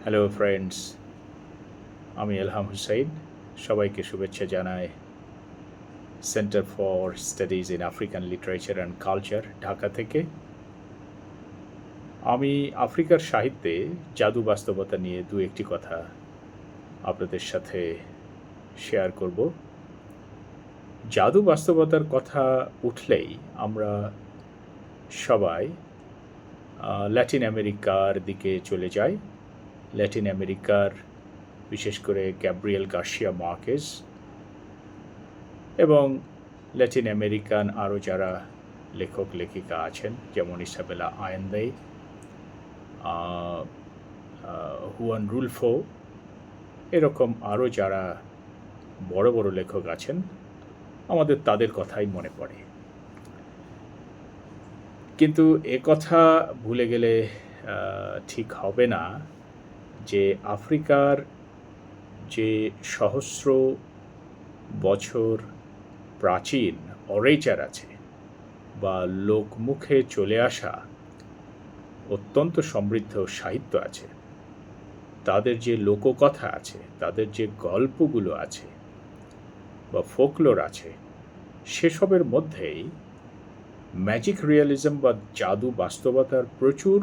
Hello friends, আমি এলহাম হুসাইন। সবাইকে শুভেচ্ছা জানাই centre for studies in African literature and culture, Dhaka থেকে। আমি আফ্রিকার সাহিত্যে জাদু বাস্তবতা নিয়ে দু একটি কথা আপনাদের সাথে শেয়ার করব। জাদু বাস্তবতার কথা উঠলেই আমরা সবাই ল্যাটিন আমেরিকার দিকে চলে যাই। ল্যাটিন আমেরিকার বিশেষ করে গ্যাব্রিয়েল গার্সিয়া মার্কেজ এবং ল্যাটিন আমেরিকান আরও যারা লেখক লেখিকা আছেন, যেমন ইসাবেলা আয়েন্দে, হুয়ান রুলফো, এরকম আরও যারা বড় বড় লেখক আছেন, আমাদের তাদের কথাই মনে পড়ে। কিন্তু এ কথা ভুলে গেলে ঠিক হবে না যে আফ্রিকার যে সহস্র বছর প্রাচীন অরেচার আছে বা লোকমুখে চলে আসা অত্যন্ত সমৃদ্ধ সাহিত্য আছে, তাদের যে লোককথা আছে, তাদের যে গল্পগুলো আছে বা ফোকলোর আছে, সেসবের মধ্যেই ম্যাজিক রিয়ালিজম বা জাদু বাস্তবতার প্রচুর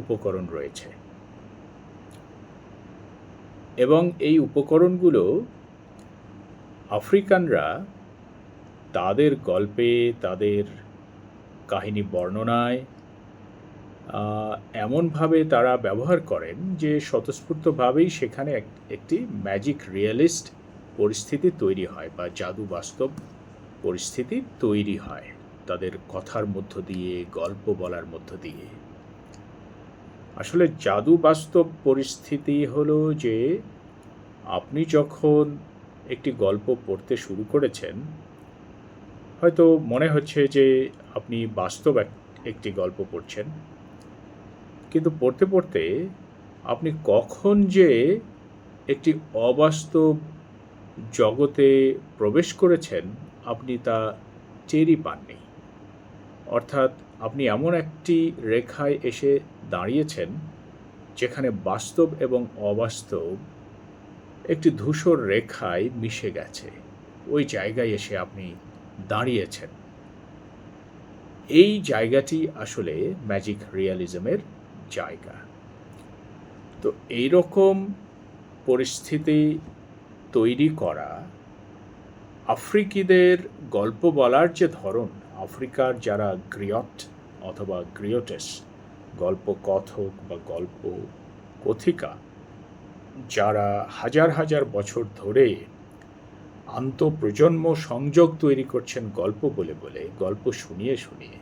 উপকরণ রয়েছে। এবং এই উপকরণগুলো আফ্রিকানরা তাদের গল্পে, তাদের কাহিনী বর্ণনায় এমনভাবে তারা ব্যবহার করেন যে স্বতঃস্ফূর্তভাবেই সেখানে একটি ম্যাজিক রিয়েলিস্ট পরিস্থিতি তৈরি হয় বা জাদু বাস্তব পরিস্থিতি তৈরি হয় তাদের কথার মধ্য দিয়ে, গল্প বলার মধ্য দিয়ে। আসলে জাদু বাস্তব পরিস্থিতি হলো যে আপনি যখন একটি গল্প পড়তে শুরু করেছেন, হয়তো মনে হচ্ছে যে আপনি বাস্তব একটি গল্প পড়ছেন, কিন্তু পড়তে পড়তে আপনি কখন যে একটি অবাস্তব জগতে প্রবেশ করেছেন আপনি তা টেরই পাননি। অর্থাৎ আপনি এমন একটি রেখায় এসে দাঁড়িয়েছেন যেখানে বাস্তব এবং অবাস্তব একটি ধূসর রেখায় মিশে গেছে। ওই জায়গায় এসে আপনি দাঁড়িয়েছেন। এই জায়গাটি আসলে ম্যাজিক রিয়ালিজমের জায়গা। তো এইরকম পরিস্থিতি তৈরি করা আফ্রিকিদের গল্প বলার যে ধরন, আফ্রিকার যারা গ্রিয়ট অথবা গ্রিয়টেস, গল্প কথক বা গল্প কথিকা, যারা হাজার হাজার বছর ধরে আন্তঃপ্রজন্ম সংযোগ তৈরি করছেন গল্প বলে বলে, গল্প শুনিয়ে শুনিয়ে,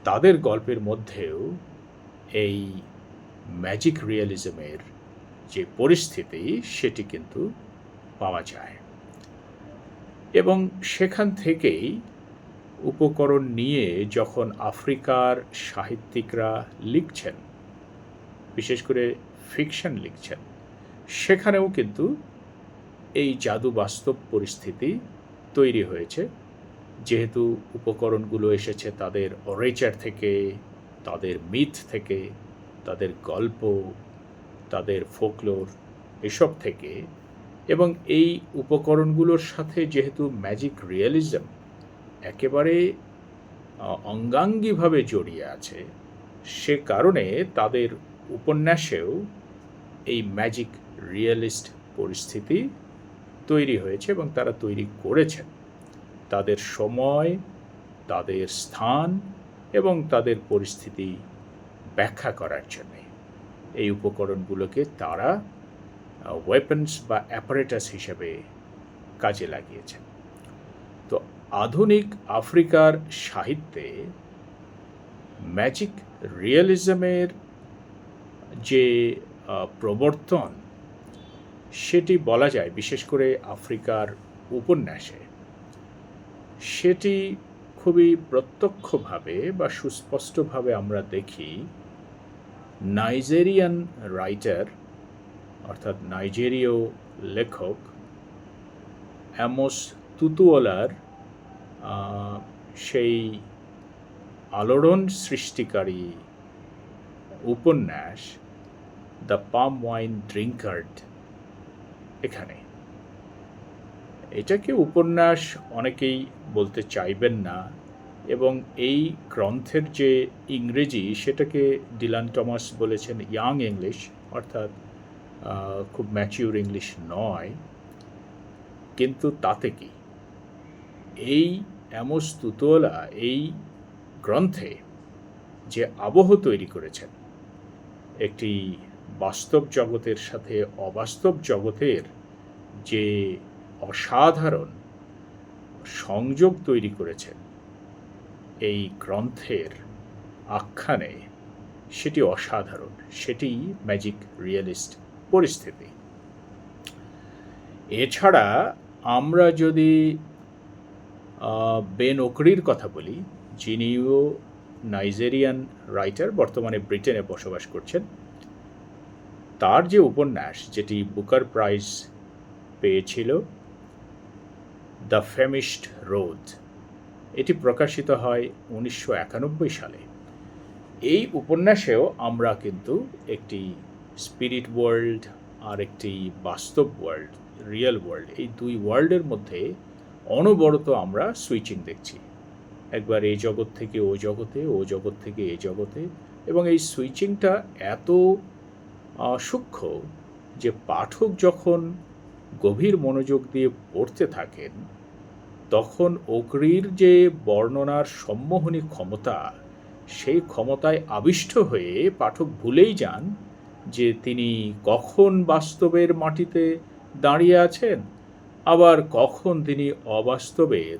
তাদের গল্পের মধ্যেও এই ম্যাজিক রিয়ালিজমের যে পরিস্থিতি সেটি কিন্তু পাওয়া যায়। এবং সেখান থেকেই উপকরণ নিয়ে যখন আফ্রিকার সাহিত্যিকরা লিখছেন, বিশেষ করে ফিকশন লিখছেন, সেখানেও কিন্তু এই জাদু বাস্তব পরিস্থিতি তৈরি হয়েছে, যেহেতু উপকরণগুলো এসেছে তাদের অরেচার থেকে, তাদের মিথ থেকে, তাদের গল্প, তাদের ফোকলোর, এসব থেকে। এবং এই উপকরণগুলোর সাথে যেহেতু ম্যাজিক রিয়ালিজম একেবারে অঙ্গাঙ্গিভাবে জড়িয়ে আছে, সে কারণে তাদের উপন্যাসেও এই ম্যাজিক রিয়েলিস্ট পরিস্থিতি তৈরি হয়েছে এবং তারা তৈরি করেছেন তাদের সময়, তাদের স্থান এবং তাদের পরিস্থিতি ব্যাখ্যা করার জন্যে। এই উপকরণগুলোকে তারা ওয়েপন্স বা অ্যাপারেটাস হিসেবে কাজে লাগিয়েছেন। তো আধুনিক আফ্রিকার সাহিত্যে ম্যাজিক রিয়েলিজমের যে প্রবর্তন, সেটি বলা যায় বিশেষ করে আফ্রিকার উপন্যাসে, সেটি খুবই প্রত্যক্ষভাবে বা সুস্পষ্টভাবে আমরা দেখি নাইজেরিয়ান রাইটার, অর্থাৎ নাইজেরীয় লেখক অ্যামোস তুতুওলার সেই আলোড়ন সৃষ্টিকারী উপন্যাস দ্য পাম ওয়াইন ড্রিঙ্কার্ড এখানে। এটাকে উপন্যাস অনেকেই বলতে চাইবেন না, এবং এই গ্রন্থের যে ইংরেজি সেটাকে ডিলান টমাস বলেছেন ইয়াং ইংলিশ, অর্থাৎ খুব ম্যাচিউর ইংলিশ নয়। কিন্তু তাতে কি, এই অ্যামোস তুতোলা এই গ্রন্থে যে আবহ তৈরি করেছেন, একটি বাস্তব জগতের সাথে অবাস্তব জগতের যে অসাধারণ সংযোগ তৈরি করেছেন এই গ্রন্থের আখ্যানে, সেটি অসাধারণ। সেটি ম্যাজিক রিয়েলিস্ট পরিস্থিতি। এছাড়া আমরা যদি বেন ওকরির কথা বলি, যিনিও নাইজেরিয়ান রাইটার, বর্তমানে ব্রিটেনে বসবাস করছেন, তার যে উপন্যাস যেটি বুকার প্রাইজ পেয়েছিল, দ্য ফেমিশড রোড, এটি প্রকাশিত হয় 1991 সালে। এই উপন্যাসেও আমরা কিন্তু একটি স্পিরিট ওয়ার্ল্ড আর একটি বাস্তব ওয়ার্ল্ড, রিয়েল ওয়ার্ল্ড, এই দুই ওয়ার্ল্ডের মধ্যে অনবরত আমরা সুইচিং দেখছি। একবার এই জগৎ থেকে ও জগতে, ও জগৎ থেকে এই জগতে, এবং এই সুইচিংটা এত সূক্ষ্ম যে পাঠক যখন গভীর মনোযোগ দিয়ে পড়তে থাকেন, তখন ওকরির যে বর্ণনার সম্মোহনী ক্ষমতা, সেই ক্ষমতায় আবিষ্ট হয়ে পাঠক ভুলেই যান যে তিনি কখন বাস্তবের মাটিতে দাঁড়িয়ে আছেন, আবার কখন তিনি অবাস্তবের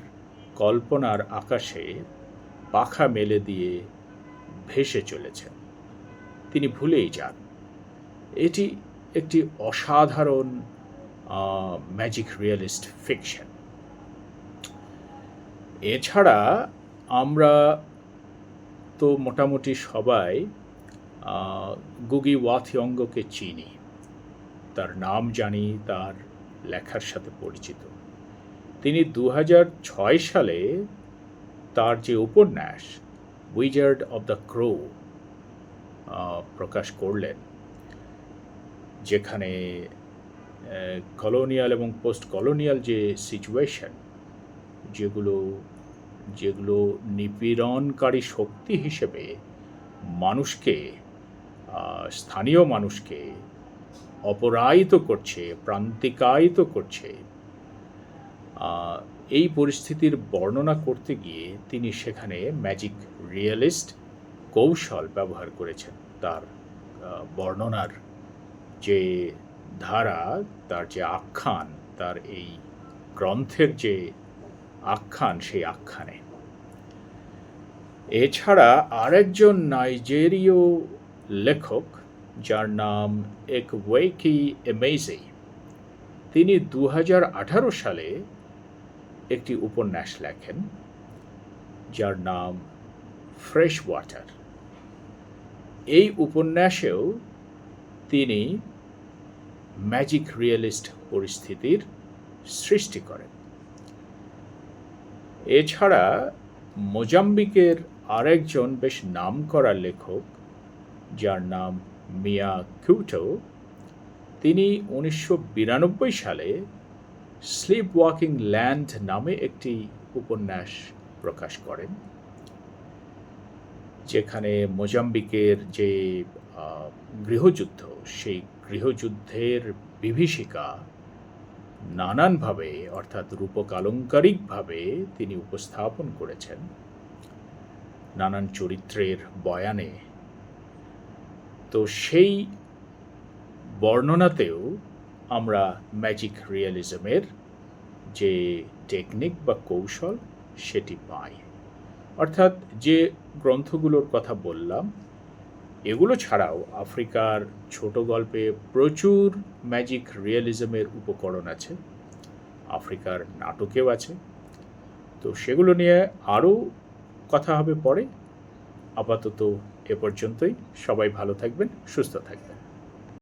কল্পনার আকাশে পাখা মেলে দিয়ে ভেসে চলেছেন। তিনি ভুলেই যান। এটি একটি অসাধারণ ম্যাজিক রিয়েলিস্ট ফিকশন। এছাড়া আমরা তো মোটামুটি সবাই গুগি ওয়া থিয়ঙ্গকে চিনি, তার নাম জানি, তার লেখার সাথে পরিচিত। তিনি 2006 সালে তার যে উপন্যাস উইজার্ড অব দ্য ক্রো প্রকাশ করলেন, যেখানে কলোনিয়াল এবং পোস্ট কলোনিয়াল যে সিচুয়েশন, যেগুলো নিপীড়নকারী শক্তি হিসেবে মানুষকে, স্থানীয় মানুষকে অপরায়িত করছে, প্রান্তিকায়িত করছে, এই পরিস্থিতির বর্ণনা করতে গিয়ে তিনি সেখানে ম্যাজিক রিয়েলিস্ট কৌশল ব্যবহার করেছেন। তার বর্ণনার যে ধারা, তার যে আখ্যান, তার এই গ্রন্থের যে আখ্যান, সেই আখ্যানে। এছাড়া আরেকজন নাইজেরীয় লেখক যার নাম একুয়েকি এমেজি, তিনি 2018 সালে একটি উপন্যাস লেখেন যার নাম ফ্রেশ ওয়াটার। এই উপন্যাসেও তিনি ম্যাজিক রিয়েলিস্ট পরিস্থিতির সৃষ্টি করেন। এছাড়া মোজাম্বিকের আরেকজন বেশ নামকরা লেখক যার নাম মিয়া কিউটো, তিনি 1992 সালে স্লিপ ওয়াকিং ল্যান্ড নামে একটি উপন্যাস প্রকাশ করেন, যেখানে মোজাম্বিকের যে গৃহযুদ্ধ, সেই গৃহযুদ্ধের বিভীষিকা নানানভাবে, অর্থাৎ রূপকালঙ্কারিকভাবে তিনি উপস্থাপন করেছেন নানান চরিত্রের বয়ানে। তো সেই বর্ণনাতেও আমরা ম্যাজিক রিয়েলিজমের যে টেকনিক বা কৌশল সেটি পাই। অর্থাৎ যে গ্রন্থগুলোর কথা বললাম, এগুলো ছাড়াও আফ্রিকার ছোট গল্পে প্রচুর ম্যাজিক রিয়েলিজমের উপকরণ আছে, আফ্রিকার নাটকেও আছে। তো সেগুলো নিয়ে আরও কথা হবে পরে। আপাতত এ পর্যন্তই। সবাই ভালো থাকবেন, সুস্থ থাকবেন।